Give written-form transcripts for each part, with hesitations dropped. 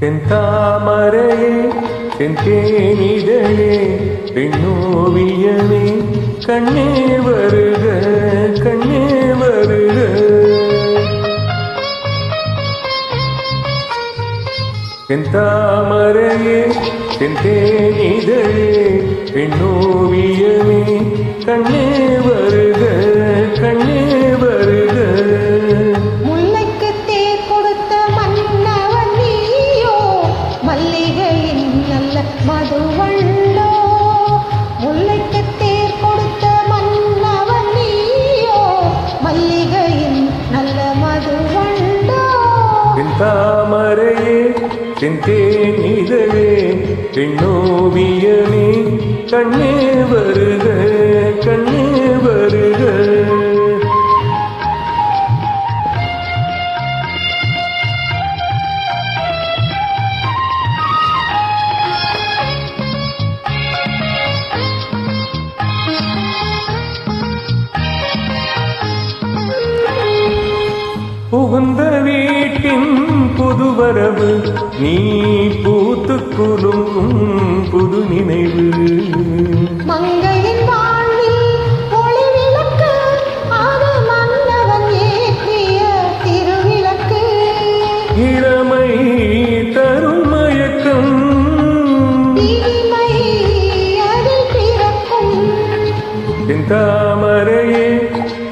செந்தாமரையே செந்தேனிதழே பெண்ணோவியமே கண்ணே வருக கண்ணே வருக. செந்தாமரையே செந்தேனிதழே பெண்ணோவியமே கண்ணே வருக கண்ணே வருக. மதுவண்டோ முல்லைக்கு தேர் கொடுத்த மன்னவன் நீயோ மல்லிகையின் நல்ல மதுவண்டோ. செந்தாமரையே செந்தேனிதழே பெண்ணோவியமே கண்ணே வருக கண்ணே வருக. புகுந்த வீட்டின் புதுவரவு நீ பூத்து குலுங்கும் புது நினைவு. மங்கையின் வாழ்வில் ஒளி விளக்கு அது மன்னவன் ஏற்றிய திருவிளக்கு. இளமை தரும் மயக்கம் இனிமை அதில் பிறக்கும். செந்தாமரையே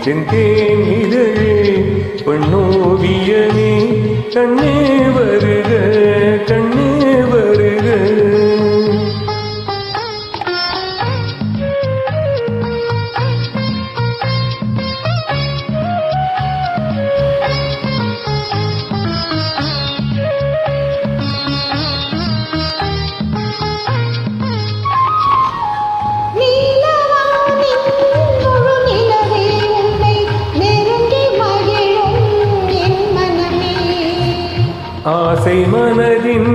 செந்தேனிதழே பெண்ணோவியமே கண்ணே வருக கண்ணே வருக. ஆசை மனதின்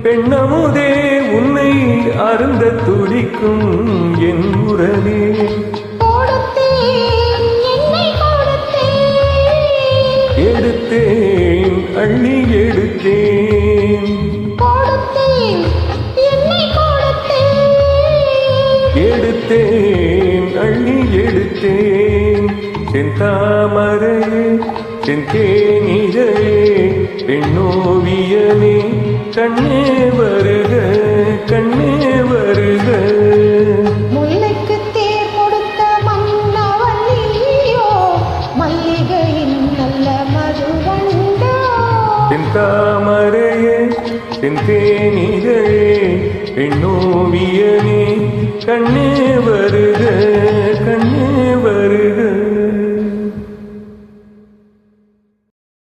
பெண்ணமுதே உன்னை அருந்த துடிக்கும் என் உறவே. எடுத்தேன் அள்ளி எடுத்தேன் எடுத்தேன் அள்ளி எடுத்தேன். செந்தாமரையே செந்தேனிதழே பெண்ணோவியமே கண்ணே வருக கண்ணே வருக. முல்லைக்கு தேர் கொடுத்த மன்னவன் நீயோ மல்லிகையின் நல்ல மதுவண்டோ. செந்தாமரையே செந்தேனிதழே பெண்ணோவியமே கண்ணே வருக